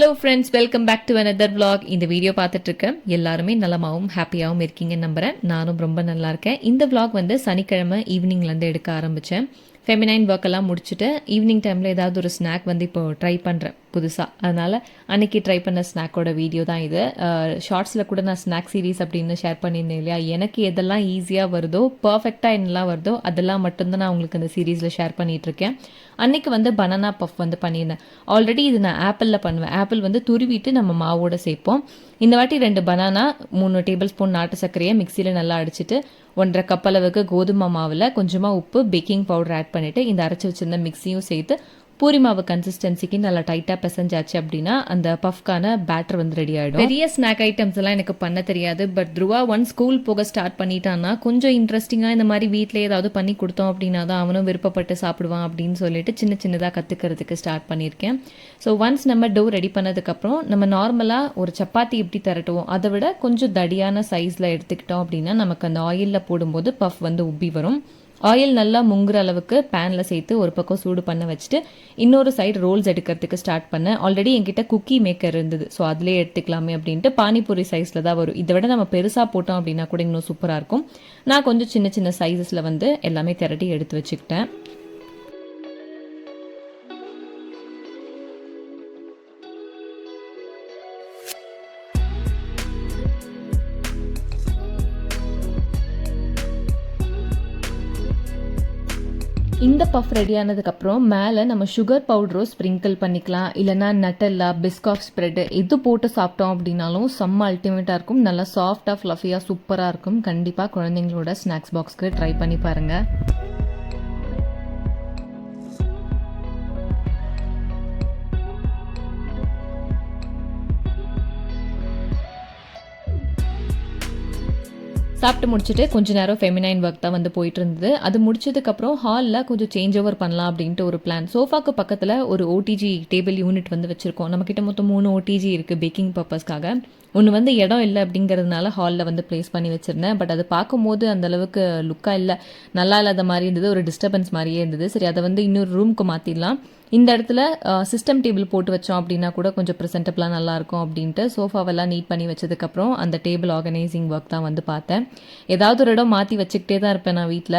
Hello friends, welcome back to another vlog. இந்த video பார்த்துட்டு இருக்கேன் எல்லாருமே நலமாகவும் ஹாப்பியாகவும் இருக்கீங்கன்னு நம்புறேன். நானும் ரொம்ப நல்லா இருக்கேன். இந்த vlog வந்து சனிக்கிழமை ஈவினிங்லேருந்து எடுக்க ஆரம்பித்தேன். ஃபெமினைன் ஒர்க் எல்லாம் முடிச்சுட்டு ஈவினிங் டைமில் ஏதாவது ஒரு ஸ்நாக் வந்து இப்போ ட்ரை பண்ணுறேன் புதுசாக. அதனால் அன்றைக்கி ட்ரை பண்ண ஸ்நாக்கோட வீடியோ தான் இது. ஷார்ட்ஸில் கூட நான் ஸ்நாக் சீரீஸ் அப்படின்னு ஷேர் பண்ணியிருந்தேன் இல்லையா. எனக்கு எதெல்லாம் ஈஸியாக வருதோ, பர்ஃபெக்டாக என்னெல்லாம் வருதோ அதெல்லாம் மட்டும்தான் நான் உங்களுக்கு இந்த சீரீஸில் ஷேர் பண்ணிகிட்ருக்கேன். அன்றைக்கி வந்து பனானா பஃப் வந்து பண்ணியிருந்தேன். ஆல்ரெடி இது நான் ஆப்பிளில் பண்ணுவேன். ஆப்பிள் வந்து துருவிட்டு நம்ம மாவோட சேர்ப்போம். இந்த வாட்டி 2 பனானா, 3 டேபிள் ஸ்பூன் நாட்டு சர்க்கரையை மிக்சியில் நல்லா அடிச்சுட்டு 1.5 கப் அளவுக்கு கோதுமை மாவில் கொஞ்சமாக உப்பு, பேக்கிங் பவுடர் ஆட் பண்ணிவிட்டு இந்த அரைச்சி வச்சிருந்த மிக்ஸியும் சேர்த்து பூரி மாவு கன்சிஸ்டன்சிக்கு நல்லா டைட்டாக பிசைஞ்சாச்சு அப்படின்னா அந்த பஃப்கான பேட்டர் வந்து ரெடி ஆகிடும். பெரிய ஸ்நாக் ஐட்டம்ஸ் எல்லாம் எனக்கு பண்ண தெரியாது. பட் த்ருவா ஸ்கூல் போக ஸ்டார்ட் பண்ணிட்டான்னா கொஞ்சம் இன்ட்ரெஸ்டிங்காக இந்த மாதிரி வீட்டில் ஏதாவது பண்ணி கொடுத்தோம் அப்படின்னா தான் அவனும் விருப்பப்பட்டு சாப்பிடுவான் அப்படின்னு சொல்லிட்டு சின்னதாக கற்றுக்கிறதுக்கு ஸ்டார்ட் பண்ணியிருக்கேன். ஸோ ஒன்ஸ் நம்ம டோ ரெடி பண்ணதுக்கப்புறம் நம்ம நார்மலாக ஒரு சப்பாத்தி எப்படி திரட்டுவோம் அதை விட கொஞ்சம் தடியான சைஸில் எடுத்துக்கிட்டோம் அப்படின்னா நமக்கு அந்த ஆயிலில் போடும்போது பஃப் வந்து உப்பி வரும். ஆயில் நல்லா முங்குற அளவுக்கு பேனில் சேர்த்து ஒரு பக்கம் சூடு பண்ண வச்சுட்டு இன்னொரு சைடு ரோல்ஸ் எடுக்கிறதுக்கு ஸ்டார்ட் பண்ணேன். ஆல்ரெடி என்கிட்ட குக்கி மேக்கர் இருந்தது. ஸோ அதிலே எடுத்துக்கலாமே அப்படின்ட்டு பானிபூரி சைஸில் தான் வரும். இதை விட நம்ம பெருசாக போட்டோம் அப்படின்னா கூட இன்னும் சூப்பராக இருக்கும். நான் கொஞ்சம் சின்ன சைஸஸில் வந்து எல்லாமே திரட்டி எடுத்து வச்சுக்கிட்டேன். இந்த பஃப் ரெடி ஆனதுக்கப்புறம் மேலே நம்ம சுகர் பவுடரும் ஸ்ப்ரிங்கிள் பண்ணிக்கலாம். இல்லைனா நட்டெல்லா, பிஸ்காஃப் ஸ்ப்ரெட்டு எது போட்டு சாப்பிட்டோம் அப்படின்னாலும் செம்ம அல்டிமேட்டாக இருக்கும். நல்லா சாஃப்டாக ஃப்ளஃபியாக சூப்பராக இருக்கும். கண்டிப்பாக குழந்தைங்களோட ஸ்நாக்ஸ் பாக்ஸ்க்கு ட்ரை பண்ணி பாருங்கள். சாப்பிட்டு முடிச்சுட்டு கொஞ்ச நேரம் ஃபெமினைன் ஒர்க் தான் வந்து போயிட்டு இருந்தது. அது முடிச்சதுக்கப்புறம் ஹாலில் கொஞ்சம் சேஞ்ச் ஓவர் பண்ணலாம் அப்படின்ட்டு ஒரு பிளான். சோஃபாக்கு பக்கத்தில் ஒரு ஓடிஜி டேபிள் யூனிட் வந்து வச்சுருக்கோம். நம்மக்கிட்ட மொத்தம் 3 ஓடிஜி இருக்குது பேக்கிங் பர்பஸ்க்காக. ஒன்று வந்து இடம் இல்லை அப்படிங்கிறதுனால ஹாலில் வந்து ப்ளேஸ் பண்ணி வச்சுருந்தேன். பட் அது பார்க்கும்போது அந்தளவுக்கு லுக்காக இல்லை, நல்லா இல்லாத மாதிரி இருந்தது, ஒரு டிஸ்டர்பன்ஸ் மாதிரியே இருந்தது. சரி, அதை வந்து இன்னொரு ரூமுக்கு மாற்றிடலாம். இந்த இடத்துல சிஸ்டம் டேபிள் போட்டு வச்சோம் அப்படின்னா கூட கொஞ்சம் ப்ரெசென்டபிளாக நல்லாயிருக்கும் அப்படின்ட்டு சோஃபாவெல்லாம் நீட் பண்ணி வச்சதுக்கப்புறம் அந்த டேபிள் ஆர்கனைசிங் ஒர்க் தான் வந்து பார்த்தேன். ஏதாவது ஒரு இடம் மாற்றி வச்சுக்கிட்டே தான் இருப்பேன் நான் வீட்டில்.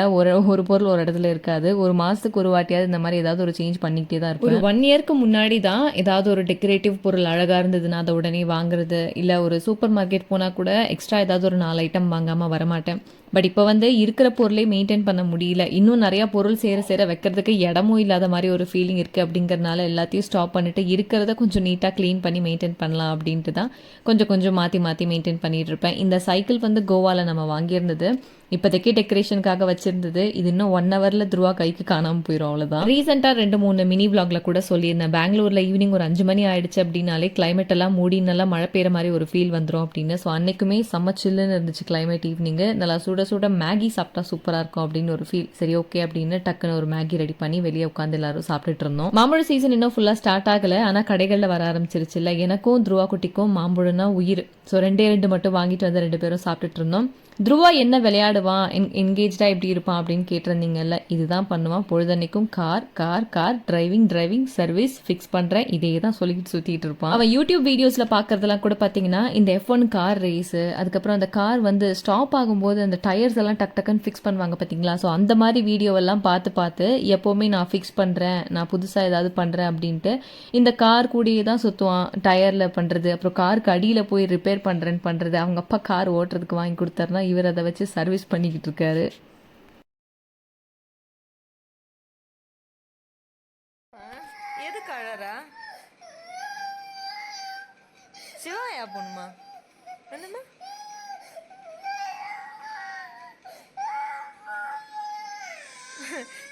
ஒரு பொருள் ஒரு இடத்துல இருக்காது. ஒரு மாதத்துக்கு ஒரு வாட்டியாவது இந்த மாதிரி ஏதாவது ஒரு சேஞ்ச் பண்ணிக்கிட்டே தான் இருப்பேன். ஒரு 1 இயர்க்கு முன்னாடி தான் ஏதாவது ஒரு டெக்கரேட்டிவ் பொருள் அழகாக இருந்ததுன்னா அதை உடனே வாங்குறது. இல்லை ஒரு சூப்பர் மார்க்கெட் போனால் கூட எக்ஸ்ட்ரா ஏதாவது ஒரு 4 ஐட்டம் வாங்காமல் வரமாட்டேன். பட் இப்போ வந்து இருக்கிற பொருளே மெயின்டைன் பண்ண முடியல. இன்னும் நிறையா பொருள் சேர வைக்கிறதுக்கு இடமும் இல்லாத மாதிரி ஒரு ஃபீலிங் இருக்குது. அப்படிங்கிறதுனால எல்லாத்தையும் ஸ்டாப் பண்ணிவிட்டு இருக்கிறத கொஞ்சம் நீட்டாக க்ளீன் பண்ணி மெயின்டைன் பண்ணலாம் அப்படின்ட்டு தான் கொஞ்சம் மாற்றி மெயின்டைன் பண்ணிகிட்டு இருப்பேன். இந்த சைக்கிள் வந்து கோவாவில் நம்ம வாங்கியிருந்தது. இப்போதைக்கு டெக்கரேஷனுக்காக வச்சிருந்தது. இது இன்னும் 1 ஹவரில் த்ருவா கைக்கு காணாமல் போயிடும், அவ்வளோதான். ரீசெண்டாக 2-3 மினி விளாகில் கூட சொல்லியிருந்தேன், பெங்களூரில் ஈவினிங் ஒரு 5 மணி ஆயிடுச்சு அப்படின்னாலே கிளைமேட் எல்லாம் மூடி நல்லா மழை பெய்கிற மாதிரி ஒரு ஃபீல் வந்துடும் அப்படின்னு. ஸோ அன்னைக்குமே செம்ம சில்லுன்னு இருந்துச்சு கிளைமேட். ஈவினிங்கு நல்லா சுட மேகி சாப்பிட்டா சூப்பராக இருக்கும் அப்படின்னு ஒரு ஃபீல். சரி, ஓகே அப்படின்னு டக்குன்னு ஒரு மேகி ரெடி பண்ணி வெளியே உட்காந்து எல்லாரும் சாப்பிட்டுட்டு இருந்தோம். மாம்பழ சீசன் இன்னும் ஃபுல்லாக ஸ்டார்ட் ஆகலை, ஆனால் கடைகளில் வர ஆரம்பிச்சிருச்சு இல்லை. எனக்கும் த்ருவா குட்டிக்கும் மாம்பழம்னா உயிர். ஸோ 2 மட்டும் வாங்கிட்டு வந்து 2 பேரும் சாப்பிட்டுட்டு இருந்தோம். த்ருவா என்ன விளையாடுவான், என்கேஜாக எப்படி இருப்பான் அப்படின்னு கேட்டிருந்தீங்கல்ல. இதுதான் பண்ணுவான் பொழுதன்னைக்கும். கார் டிரைவிங் சர்வீஸ் ஃபிக்ஸ் பண்ணுறேன், இதே தான் சொல்லிக்கிட்டு சுற்றிட்டு இருப்பான். அவன் யூடியூப் வீடியோஸில் பார்க்குறதெல்லாம் கூட பார்த்தீங்கன்னா இந்த F1 கார் ரேஸு, அதுக்கப்புறம் அந்த கார் வந்து ஸ்டாப் ஆகும்போது அந்த டயர்ஸ் எல்லாம் டக்குன்னு ஃபிக்ஸ் பண்ணுவாங்க பார்த்தீங்களா. ஸோ அந்த மாதிரி வீடியோவெல்லாம் பார்த்து எப்போவுமே நான் ஃபிக்ஸ் பண்ணுறேன், நான் புதுசாக ஏதாவது பண்ணுறேன் அப்படின்ட்டு இந்த கார் கூடயே தான் சுற்றுவான். டயரில் பண்ணுறது, அப்புறம் காருக்கு அடியில் போய் ரிப்பேர் பண்ணுறது. அவங்க அப்பா கார் ஓட்டுறதுக்கு வாங்கி கொடுத்தாருனா இவர் அதை வச்சு சர்வீஸ் பண்ணிக்கிட்டு இருக்காரு. எதுக்கு அழறா? சிவாயா பொண்ணுமா என்னமா?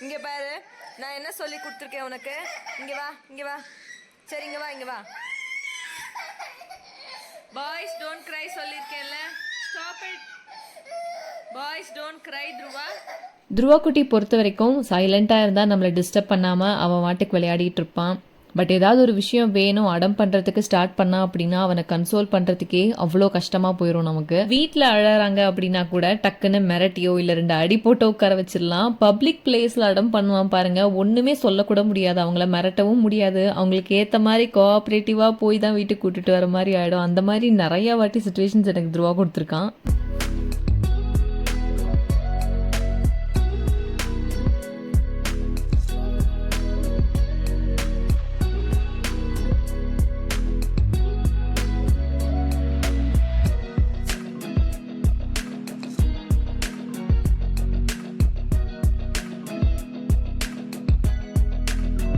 இங்க பாரு, நான் என்ன சொல்லி கொடுத்துருக்கேன் உனக்கு. இங்க வா சரி, இங்க வா. பாய்ஸ் டோன்ட் க்ரை சொல்லியிருக்கேன்ல. Stop it. Boys don't cry Dhruva. Dhruva குட்டி பொறுத்த வரைக்கும் சைலண்ட்டாக இருந்தால் நம்மளை டிஸ்டர்ப் பண்ணாமல் அவன் வாட்டுக்கு விளையாடிட்டு இருப்பான். பட் ஏதாவது ஒரு விஷயம் வேணும் அடம் பண்ணுறதுக்கு ஸ்டார்ட் பண்ணா அப்படின்னா அவனை கன்சோல் பண்ணுறதுக்கே அவ்வளோ கஷ்டமாக போயிடும் நமக்கு. வீட்டில் அழறாங்க அப்படின்னா கூட டக்குன்னு மிரட்டியோ இல்லை 2 அடி போட்டோ உட்கார வச்சிடலாம். பப்ளிக் பிளேஸில் அடம் பண்ணுவான் பாருங்க, ஒன்றுமே சொல்லக்கூட முடியாது, அவங்கள மிரட்டவும் முடியாது, அவங்களுக்கு ஏற்ற மாதிரி கோஆப்ரேட்டிவாக போய் தான் வீட்டுக்கு கூட்டிட்டு வர மாதிரி ஆகிடும். அந்த மாதிரி நிறையா வாட்டி சுச்சுவேஷன்ஸ் எனக்கு துருவா கொடுத்துருக்கான்.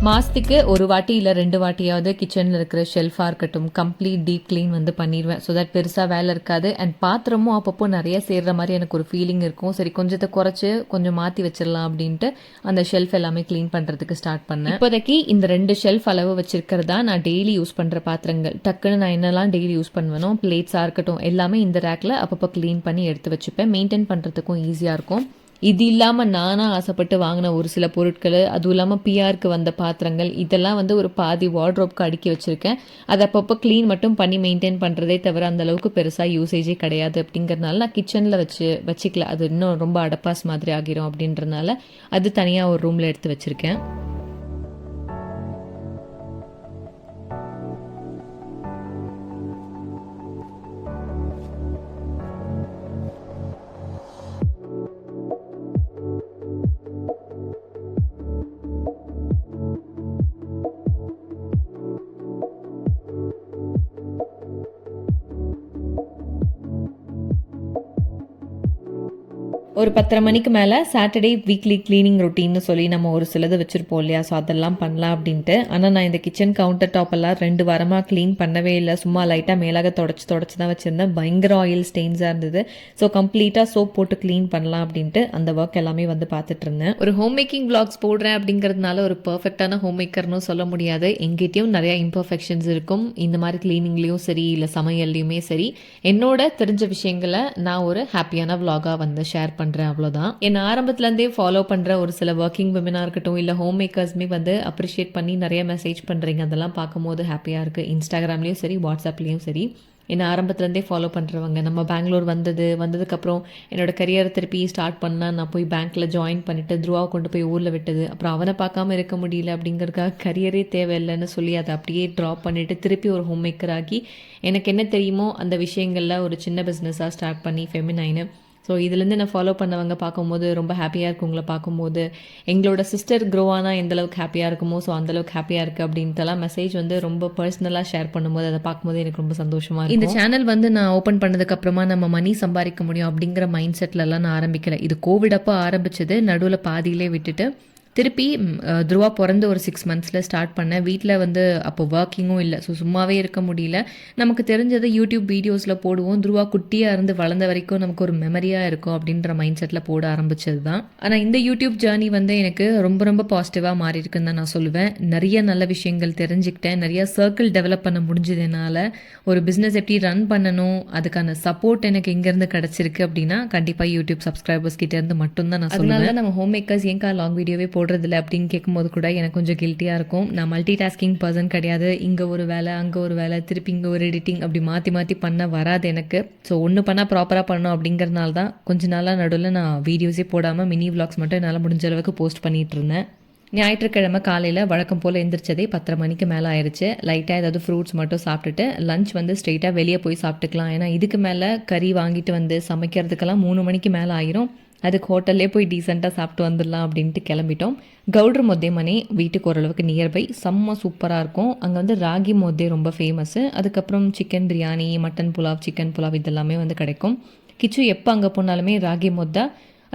மாதத்துக்கு ஒரு வாட்டி இல்லை 2 வாட்டியாவது கிச்சனில் இருக்கிற ஷெல்ஃபாக இருக்கட்டும் கம்ப்ளீட் டீப் க்ளீன் வந்து பண்ணிடுவேன். ஸோ தட் பெருசாக வேலை இருக்காது. அண்ட் பாத்திரமும் அப்பப்போ நிறைய சேர்கிற மாதிரி எனக்கு ஒரு ஃபீலிங் இருக்கும். சரி கொஞ்சத்தை குறைச்சி கொஞ்சம் மாற்றி வச்சிடலாம் அப்படின்ட்டு அந்த ஷெல்ஃப் எல்லாமே க்ளீன் பண்ணுறதுக்கு ஸ்டார்ட் பண்ணேன். இப்போதைக்கு இந்த 2 ஷெல்ஃப் அளவு வச்சிருக்கிறதா நான் டெய்லி யூஸ் பண்ணுற பாத்திரங்கள். டக்குன்னு நான் என்னெல்லாம் டெய்லி யூஸ் பண்ணுவேனோ பிளேட்ஸாக இருக்கட்டும் எல்லாமே இந்த ரேக்கில் அப்பப்போ க்ளீன் பண்ணி எடுத்து வச்சுப்பேன். மெயின்டைன் பண்ணுறதுக்கும் ஈஸியாக இருக்கும். இது இல்லாமல் நானாக ஆசைப்பட்டு வாங்கின ஒரு சில பொருட்கள், அதுவும் இல்லாமல் பிஆருக்கு வந்த பாத்திரங்கள், இதெல்லாம் வந்து ஒரு பாதி வார்ட்ரோப்க்கு அடுக்கி வச்சுருக்கேன். அதை அப்பப்போ க்ளீன் மட்டும் பண்ணி மெயின்டைன் பண்ணுறதே தவிர அந்தளவுக்கு பெருசாக யூசேஜே கிடையாது. அப்படிங்கிறதுனால நான் கிச்சனில் வச்சுக்கல, அது இன்னும் ரொம்ப அடப்பாஸ் மாதிரி ஆகிரும் அப்படின்றதுனால அது தனியாக ஒரு ரூமில் எடுத்து வச்சுருக்கேன். ஒரு 10:30 மணிக்கு மேலே சாட்டர்டே வீக்லி க்ளீனிங் ரொட்டீன்னு சொல்லி நம்ம ஒரு சிலது வச்சுருப்போம் இல்லையா, ஸோ அதெல்லாம் பண்ணலாம் அப்படின்ட்டு. ஆனால் நான் இந்த கிச்சன் கவுண்டர் டாப் எல்லாம் 2 வாரமாக க்ளீன் பண்ணவே இல்லை. சும்மா லைட்டாக மேலாக தொடச்சி தான் வச்சுருந்தேன். பயங்கர ஆயில் ஸ்டெயின்ஸாக இருந்தது. ஸோ கம்ப்ளீட்டாக சோப் போட்டு க்ளீன் பண்ணலாம் அப்படின்ட்டு அந்த ஒர்க் எல்லாமே வந்து பார்த்துட்டு இருந்தேன். ஒரு ஹோம் மேக்கிங் vlogs போடுறேன் அப்படிங்கிறதுனால ஒரு பர்ஃபெக்டான ஹோம் மேக்கர்னு சொல்ல முடியாது. எங்கிட்டையும் நிறையா இம்பர்ஃபெக்ஷன்ஸ் இருக்கும். இந்த மாதிரி க்ளீனிங்லேயும் சரி இல்லை சமையல்லையுமே சரி என்னோட தெரிஞ்ச விஷயங்களை நான் ஒரு ஹாப்பியான vlog-ஆ வந்து ஷேர் பண்ணுறேன். அவ்வளோதான். என்னை ஆரம்பத்துலேருந்தே ஃபாலோ பண்ணுற ஒரு சில ஒர்க்கிங் விமனாக இருக்கட்டும் இல்லை ஹோம் மேக்கர்ஸ்மே வந்து அப்ரிஷியேட் பண்ணி நிறைய மெசேஜ் பண்ணுறீங்க. அதெல்லாம் பார்க்கும்போது ஹாப்பியாக இருக்குது. இன்ஸ்டாகிராம்லேயும் சரி வாட்ஸ்அப்லேயும் சரி என்னை ஆரம்பத்துலேருந்தே ஃபாலோ பண்ணுறவங்க. நம்ம பெங்களூர் வந்ததுக்கப்புறம் என்னோட கரியரை திருப்பி ஸ்டார்ட் பண்ணால் நான் போய் பேங்க்கில் ஜாயின் பண்ணிவிட்டு துருவாவை கொண்டு போய் ஊரில் விட்டது. அப்புறம் அவனை பார்க்காம இருக்க முடியல அப்படிங்கிறதுக்காக கரியரே தேவையில்லைன்னு சொல்லி அதை அப்படியே ட்ராப் பண்ணிவிட்டு திருப்பி ஒரு ஹோம் மேக்கர் ஆகி எனக்கு என்ன தெரியுமோ அந்த விஷயங்களில் ஒரு சின்ன பிஸ்னஸாக ஸ்டார்ட் பண்ணி ஃபெமினைனு. ஸோ இதுலேருந்து நான் ஃபாலோ பண்ணவங்க பார்க்கும்போது ரொம்ப ஹாப்பியாக இருக்கும். உங்களை பார்க்கும்போது எங்களோட சிஸ்டர் க்ரோ ஆனால் எந்தளவுக்கு ஹாப்பியாக இருக்குமோ ஸோ அந்தளவுக்கு ஹாப்பியாக இருக்குது அப்படின்ட்டுலாம் மெசேஜ் வந்து ரொம்ப பர்சனலாக ஷேர் பண்ணும்போது அதை பார்க்கும்போது எனக்கு ரொம்ப சந்தோஷமாக இருக்கும். இந்த சேனல் வந்து நான் ஓப்பன் பண்ணதுக்கப்புறமா நம்ம மணி சம்பாதிக்க முடியும் அப்படிங்கிற மைண்ட் செட்லலாம் நான் ஆரம்பிக்கலை. இது கோவிட் அப்போ ஆரம்பிச்சது. நடுவில் பாதியிலே விட்டுட்டு திருப்பி துருவா பிறந்து ஒரு 6 months ஸ்டார்ட் பண்ணேன். வீட்டில் வந்து அப்போ ஒர்க்கிங்கும் இல்லை. ஸோ சும்மாவே இருக்க முடியல. நமக்கு தெரிஞ்சதை யூடியூப் வீடியோஸில் போடுவோம். துருவா குட்டியாக இருந்து வளர்ந்த வரைக்கும் நமக்கு ஒரு மெமரியாக இருக்கும் அப்படின்ற மைண்ட் செட்டில் போட ஆரம்பிச்சது தான். ஆனால் இந்த யூடியூப் ஜேர்னி வந்து எனக்கு ரொம்ப ரொம்ப பாசிட்டிவாக மாறி இருக்குன்னு தான் நான் சொல்லுவேன். நிறைய நல்ல விஷயங்கள் தெரிஞ்சுக்கிட்டேன். நிறைய சர்க்கிள் டெவலப் பண்ண முடிஞ்சதுனால ஒரு பிஸ்னஸ் எப்படி ரன் பண்ணணும் அதுக்கான சப்போர்ட் எனக்கு எங்கேருந்து கிடச்சிருக்கு அப்படின்னா கண்டிப்பாக யூடியூப் சப்ஸ்கிரைபர்ஸ் கிட்டேருந்து மட்டும்தான் நான் சொல்லுவேன். அதனால நம்ம ஹோம் மேக்கர்ஸ் ஏங்கா லாங் வீடியோவே போடுறதில்ல அப்படின்னு கேட்கும்போது கூட எனக்கு கொஞ்சம் கில்ட்டியாக இருக்கும். நான் மல்டி டாஸ்கிங் பர்சன் கிடையாது. இங்கே ஒரு வேலை அங்கே ஒரு வேலை திருப்பி இங்கே ஒரு எடிட்டிங் அப்படி மாற்றி பண்ண வராது எனக்கு. ஸோ ஒன்று பண்ணால் ப்ராப்பராக பண்ணணும் அப்படிங்கிறதுனால தான் கொஞ்ச நாளாக நடுவில் நான் வீடியோஸே போடாமல் மினி vlogs மட்டும் என்னால் முடிஞ்ச அளவுக்கு போஸ்ட் பண்ணிகிட்டு இருந்தேன். ஞாயிற்றுக்கிழமை காலையில் வழக்கம் போல் எந்திரிச்சதே 10:30 மணிக்கு மேலே ஆயிடுச்சு. லைட்டாக ஏதாவது ஃப்ரூட்ஸ் மட்டும் சாப்பிட்டுட்டு லஞ்ச் வந்து ஸ்ட்ரெயிட்டாக வெளியே போய் சாப்பிட்டுக்கலாம். ஏன்னா இதுக்கு மேலே கறி வாங்கிட்டு வந்து சமைக்கிறதுக்கெல்லாம் 3 மணிக்கு மேலே ஆயிரும். அதுக்கு ஹோட்டல்லே போய் டீசெண்டாக சாப்பிட்டு வந்துடலாம் அப்படின்ட்டு கிளம்பிட்டோம். கவுட்ரு மொத்தே மணி வீட்டுக்கு ஓரளவுக்கு நியர்பை, செம்ம சூப்பராக இருக்கும். அங்கே வந்து ராகி மொத்தே ரொம்ப ஃபேமஸ்ஸு. அதுக்கப்புறம் chicken biryani, mutton pulao, chicken pulao இதெல்லாமே வந்து கிடைக்கும். கிச்சு எப்போ அங்கே போனாலுமே ராகி மொத்தா,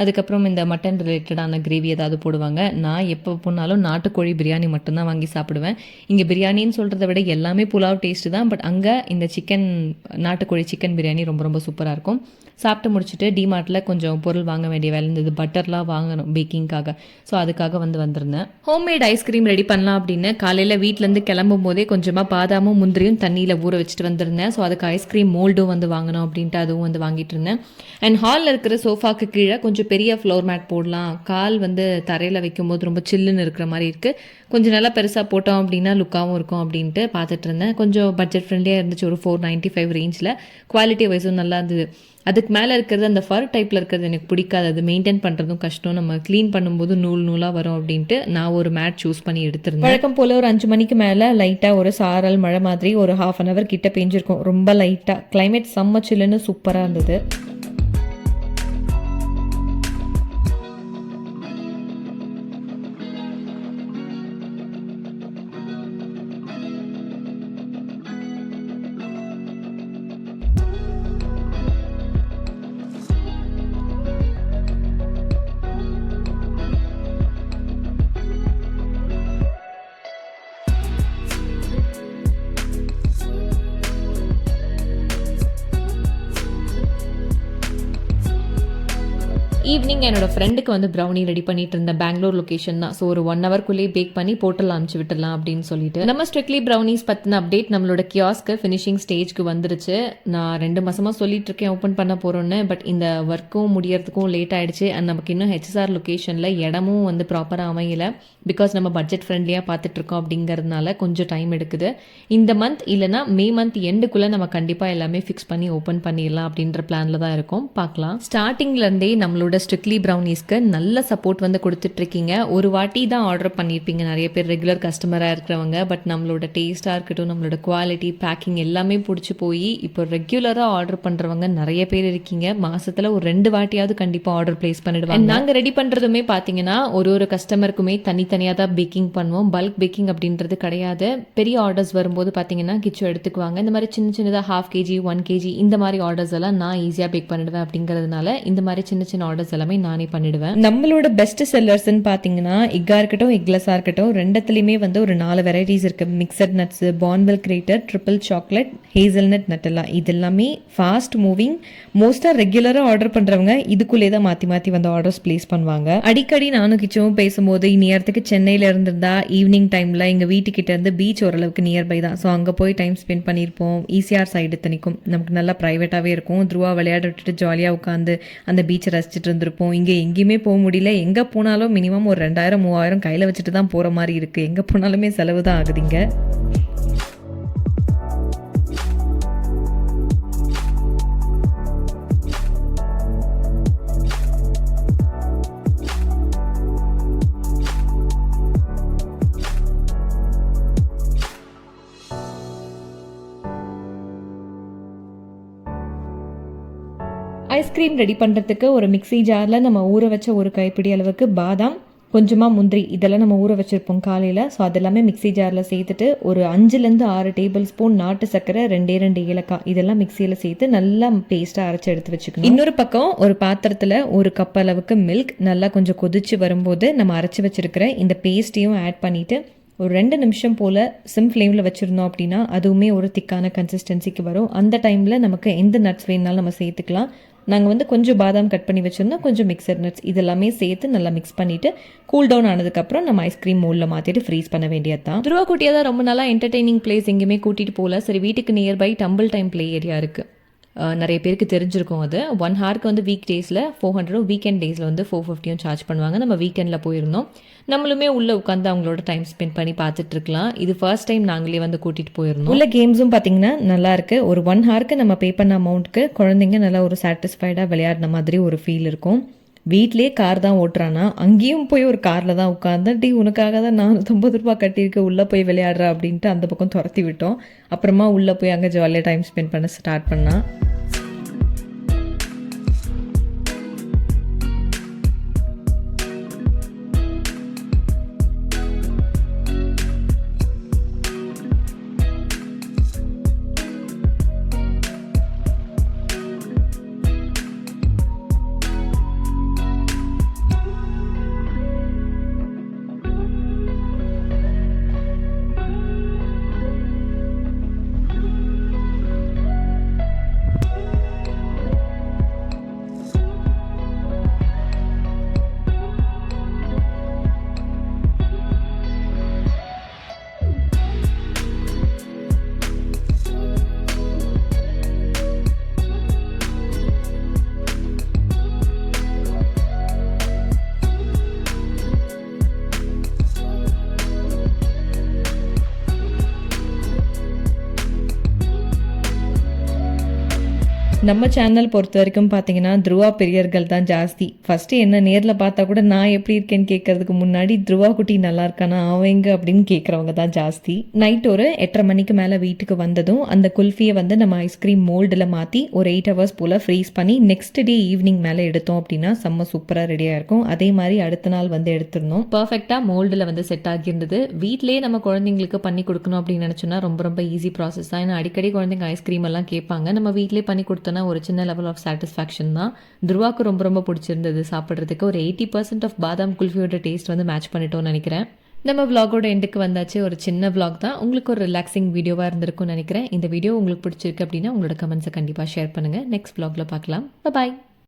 அதுக்கப்புறம் இந்த மட்டன் ரிலேட்டடான கிரேவி ஏதாவது போடுவாங்க. நான் எப்போ போனாலும் நாட்டுக்கோழி பிரியாணி மட்டும்தான் வாங்கி சாப்பிடுவேன். இங்கே பிரியாணின்னு சொல்கிறத விட எல்லாமே புலாவ் டேஸ்ட்டு தான். பட் அங்கே இந்த நாட்டுக்கோழி சிக்கன் பிரியாணி ரொம்ப ரொம்ப சூப்பராக இருக்கும். சாப்பிட்டு முடிச்சுட்டு டிமார்ட்டில் கொஞ்சம் பொருள் வாங்க வேண்டிய வேலை இருந்தது. பட்டர்லாம் வாங்கணும் பேக்கிங்காக. ஸோ அதுக்காக வந்திருந்தேன். ஹோம்மேட் ஐஸ்கிரீம் ரெடி பண்ணலாம் அப்படின்னு காலையில் வீட்டிலேருந்து கிளம்பும் போதே கொஞ்சமாக பாதாமும் முந்திரியும் தண்ணியில் ஊற வச்சுட்டு வந்திருந்தேன். ஸோ அதுக்கு ஐஸ்கிரீம் மோல்டும் வந்து வாங்கணும் அப்படின்ட்டு அதுவும் வந்து வாங்கிட்டு இருந்தேன். அண்ட் ஹாலில் இருக்கிற சோஃபாக்கு கீழே கொஞ்சம் கொஞ்சம் பெரிய ஃப்ளோர் மேட் போடலாம், கால் வந்து தரையில் வைக்கும்போது ரொம்ப சில்லுன்னு இருக்கிற மாதிரி இருக்குது, கொஞ்சம் நல்லா பெருசாக போட்டோம் அப்படின்னா லுக்காகவும் இருக்கும் அப்படின்ட்டு பார்த்துட்டு இருந்தேன். கொஞ்சம் பட்ஜெட் ஃப்ரெண்ட்லியாக இருந்துச்சு, ஒரு 495 ரேஞ்சில். குவாலிட்டி வைஸும் நல்லா இருந்தது. அதுக்கு மேலே இருக்கிறது அந்த ஃபர் டைப்பில் இருக்கிறது எனக்கு பிடிக்காது, அது மெயின்டைன் பண்ணுறதும் கஷ்டம், நம்ம க்ளீன் பண்ணும்போது நூல் நூலாக வரும் அப்படின்ட்டு நான் ஒரு மேட் சூஸ் பண்ணி எடுத்திருந்தேன். வழக்கம் போல் ஒரு 5 மணிக்கு மேலே லைட்டாக ஒரு சாரல் மழை மாதிரி ஒரு 1/2 hour கிட்ட பெஞ்சிருக்கும், ரொம்ப லைட்டாக. கிளைமேட் செம்ம சில்லுன்னு சூப்பராக இருந்தது. ஈவினிங் என்னோட ஃப்ரெண்டுக்கு வந்து ப்ரௌனி ரெடி பண்ணிட்டு இருந்தேன். பெங்களூர் லொக்கேஷன் தான். ஸோ ஒரு 1 hourக்குள்ளேயே பேக் பண்ணி போட்டெல்லாம் அனுப்பிச்சு விட்டுடலாம் அப்படின்னு சொல்லிட்டு. நம்ம ஸ்ட்ரிக்ட்லி ப்ரௌனிஸ் பற்றின அப்டேட் நம்மளோட கியாஸ்க்கு ஃபினிஷிங் ஸ்டேஜ்க்கு வந்துருச்சு. நான் 2 மாசமாக சொல்லிட்டு இருக்கேன் ஓப்பன் பண்ண போகிறோன்னு. பட் இந்த ஒர்க்கும் முடியறதுக்கும் லேட் ஆகிடுச்சு. அண்ட் நமக்கு இன்னும் ஹெச்எஸ்ஆர் லொக்கேஷனில் இடமும் வந்து ப்ராப்பராக அமையலை. பிகாஸ் நம்ம பட்ஜெட் ஃப்ரெண்ட்லியாக பார்த்துட்ருக்கோம் அப்படிங்கிறதுனால கொஞ்சம் டைம் எடுக்குது. இந்த மந்த் இல்லைனா மே மந்த் எண்டுக்குள்ளே நம்ம கண்டிப்பாக எல்லாமே ஃபிக்ஸ் பண்ணி ஓப்பன் பண்ணிடலாம் அப்படின்ற பிளானில் தான் இருக்கோம். பார்க்கலாம். ஸ்டார்டிங்லேருந்தே நம்மளோட ஸ்ட்ரிக்ட்லி ப்ரௌனிஸ்க்கு நல்ல சப்போர்ட் வந்து கொடுத்துட்ருக்கீங்க. ஒரு வாட்டி தான் ஆர்டர் பண்ணியிருப்பீங்க நிறைய பேர் ரெகுலர் கஸ்டமராக இருக்கிறவங்க. பட் நம்மளோட டேஸ்ட்டாக இருக்கட்டும், நம்மளோட குவாலிட்டி, பேக்கிங் எல்லாமே பிடிச்சி போய் இப்போ ரெகுலராக ஆர்டர் பண்ணுறவங்க நிறைய பேர் இருக்கீங்க. மாதத்தில் ஒரு 2 வாட்டியாவது கண்டிப்பாக ஆர்டர் ப்ளேஸ் பண்ணிடுவாங்க. நாங்கள் ரெடி பண்ணுறதுமே பார்த்தீங்கன்னா ஒரு கஸ்டமருக்குமே தனித்தனியாக தான் பேக்கிங் பண்ணுவோம். பல்க் பேக்கிங் அப்படின்றது கிடையாது. பெரிய ஆர்டர்ஸ் வரும்போது பார்த்தீங்கன்னா கிச்சு எடுத்துக்குவாங்க. இந்த மாதிரி சின்னதாக 1/2 kg 1 kg இந்த மாதிரி ஆர்டர்ஸ் எல்லாம் நான் ஈஸியாக பேக் பண்ணிடுவேன். அப்படிங்கிறதுனால இந்த மாதிரி சின்ன ஆர்டர்ஸ் எல்லாமே நானே பண்ணிடுவேன். நம்மளோட பெஸ்ட் செல்லர்ஸ்ன்னு பார்த்தீங்கன்னா எக்கா இருக்கட்டும், எக்லெஸ்ஸாக இருக்கட்டும், ரெண்டத்துலையுமே வந்து ஒரு 4 வெரைட்டிஸ் இருக்குது. மிக்சட் நட்ஸ், பான்வெல் கிரேட்டர், ட்ரிபிள் சாக்லேட், ஹேசல்நட் நட்டெல்லா. இது எல்லாமே ஃபாஸ்ட் மூவிங். மோஸ்ட்டாக ரெகுலராக ஆர்டர் பண்ணுறவங்க இதுக்குள்ளே தான் மாற்றி மாற்றி வந்து ஆர்டர்ஸ் பிளேஸ் பண்ணுவாங்க. அடிக்கடி நானும் கிச்சவும் பேசும்போது நேரத்துக்கு சென்னையில் இருந்திருந்தா ஈவினிங் டைமில் எங்கள் வீட்டுக்கிட்ட இருந்து பீச் ஓரளவுக்கு நியர்பை தான். ஸோ அங்கே போய் டைம் ஸ்பெண்ட் பண்ணியிருப்போம். ஈசிஆர் சைடு தனிக்கும் நமக்கு நல்லா ப்ரைவேட்டாகவே இருக்கும். துருவா விளையாட விட்டுட்டு ஜாலியாக உட்காந்து அந்த பீச்சை ரசிச்சுட்டு இருந்திருப்போம். இங்கே எங்கேயுமே போக முடியல. எங்கே போனாலும் மினிமம் ஒரு 2000-3000 கையில் வச்சுட்டு தான் போகிற மாதிரி இருக்குது. எங்கே போனாலுமே செலவு தான் ஆகுதுங்க. ஐஸ்கிரீம் ரெடி பண்ணுறதுக்கு ஒரு மிக்ஸி ஜாரில் நம்ம ஊற வச்ச ஒரு கைப்பிடி அளவுக்கு பாதாம், கொஞ்சமாக முந்திரி இதெல்லாம் நம்ம ஊற வச்சுருப்போம் காலையில். ஸோ அதெல்லாமே மிக்ஸி ஜாரில் சேர்த்துட்டு ஒரு 5-6 டேபிள் ஸ்பூன் நாட்டு சர்க்கரை, 2 ஏலக்காய் இதெல்லாம் மிக்சியில் சேர்த்து நல்லா பேஸ்ட்டாக அரைச்சி எடுத்து வச்சுக்கணும். இன்னொரு பக்கம் ஒரு பாத்திரத்தில் 1 கப் அளவுக்கு மில்க் நல்லா கொஞ்சம் கொதிச்சு வரும்போது நம்ம அரைச்சி வச்சுருக்கிற இந்த பேஸ்ட்டையும் ஆட் பண்ணிவிட்டு ஒரு 2 நிமிஷம் போல் சிம் ஃப்ளேமில் வச்சுருந்தோம் அப்படின்னா அதுவுமே ஒரு திக்கான கன்சிஸ்டன்சிக்கு வரும். அந்த டைமில் நமக்கு எந்த நட்ஸ் வேணுனாலும் நம்ம சேர்த்துக்கலாம். நாங்கள் வந்து கொஞ்சம் பாதாம் கட் பண்ணி வச்சுருந்தோம், கொஞ்சம் மிக்சர் நட்ஸ் இதெல்லாமே சேர்த்து நல்லா மிக்ஸ் பண்ணிவிட்டு கூல் டவுன் ஆனதுக்கப்புறம் நம்ம ஐஸ்கிரீம் மோல்டில் மாற்றிட்டு ஃப்ரீஸ் பண்ண வேண்டியது தான். துருவா குட்டியாக தான் ரொம்ப நல்லா என்டர்டெய்னிங் பிளேஸ் எங்கேயுமே கூட்டிகிட்டு போகல. சரி, வீட்டுக்கு nearby tumble time play area இருக்குது. நிறைய பேருக்கு தெரிஞ்சிருக்கும். அது 1 ஹவருக்கு வந்து வீக் டேஸில் 400, வீக்கெண்ட் டேஸில் வந்து 450 சார்ஜ் பண்ணுவாங்க. நம்ம வீக்கெண்டில் போயிருந்தோம். நம்மளுமே உள்ளே உட்காந்து அவங்களோட டைம் ஸ்பெண்ட் பண்ணி பார்த்துட்டு இருக்கலாம். இது ஃபர்ஸ்ட் டைம் நாங்களே வந்து கூட்டிகிட்டு போயிருந்தோம். உள்ள கேம்ஸும் பார்த்தீங்கன்னா நல்லா இருக்குது. ஒரு 1 ஹவருக்கு நம்ம பே பண்ண அமௌண்ட்டுக்கு குழந்தைங்க நல்லா ஒரு சாட்டிஸ்ஃபைடாக விளையாடின மாதிரி ஒரு ஃபீல் இருக்கும். வீட்லேயே கார் தான் ஓட்டுறானா, அங்கேயும் போய் ஒரு காரில் தான் உட்காந்து டி உனக்காக தான் 450 ரூபா கட்டியிருக்கேன் உள்ளே போய் விளையாடுறா அப்படின்ட்டு அந்த பக்கம் துரத்தி விட்டோம். அப்புறமா உள்ளே போய் அங்கே ஜாலியாக டைம் ஸ்பெண்ட் பண்ண ஸ்டார்ட் பண்ணால். நம்ம சேனல் பொறுத்த வரைக்கும் பார்த்தீங்கன்னா த்ருவா பிரியர்கள் தான் ஜாஸ்தி. ஃபஸ்ட்டு என்ன நேரில் பார்த்தா கூட நான் எப்படி இருக்கேன்னு கேட்கறதுக்கு முன்னாடி த்ருவா குட்டி நல்லா இருக்கானா அவங்க அப்படின்னு கேட்குறவங்க தான் ஜாஸ்தி. நைட் ஒரு 8:30 மணிக்கு மேலே வீட்டுக்கு வந்ததும் அந்த குல்ஃபியை வந்து நம்ம ஐஸ்கிரீம் மோல்டில் மாற்றி ஒரு 8 ஹவர்ஸ் போல் ஃப்ரீஸ் பண்ணி நெக்ஸ்ட் டே ஈவினிங் மேலே எடுத்தோம் அப்படின்னா செம்ம சூப்பராக ரெடியாக இருக்கும். அதே மாதிரி அடுத்த நாள் வந்து எடுத்துருந்தோம். பர்ஃபெக்டாக மோல்டில் வந்து செட் ஆகியிருந்தது. வீட்டிலேயே நம்ம குழந்தைங்களுக்கு பண்ணி கொடுக்கணும் அப்படின்னு நினச்சோன்னா ரொம்ப ரொம்ப ஈஸி ப்ராசஸ் தான். ஏன்னா அடிக்கடி குழந்தைங்க ஐஸ்கிரீம் எல்லாம் கேட்பாங்க. நம்ம வீட்டிலே பண்ணி கொடுத்தோன்னா ஒரு சின்ன லெவல் ஆஃப் சாட்டிஸ்ஃபேக்ஷன் தான். துருவாக்கு ரொம்ப ரொம்ப பிடிச்சிருந்தது சாப்பிட்றதுக்கு. ஒரு 80% ஆஃப் பாதாம் குல்ஃபியோட டேஸ்ட் வந்து மேட்ச் பண்ணிட்டோம்னு நினைக்கிறேன். நம்ம விலாகோட எண்டுக்கு வந்தாச்சு. ஒரு சின்ன விலாக் தான். உங்களுக்கு ஒரு ரிலாக்ஸிங் வீடியோவாக இருந்திருக்கும்னு நினைக்கிறேன். இந்த வீடியோ உங்களுக்கு பிடிச்சிருக்கு அப்படின்னா உங்களோட கமெண்ட்ஸை கண்டிப்பாக ஷேர் பண்ணுங்கள். நெக்ஸ்ட் விலாகில் பார்க்கலாம். பாய்.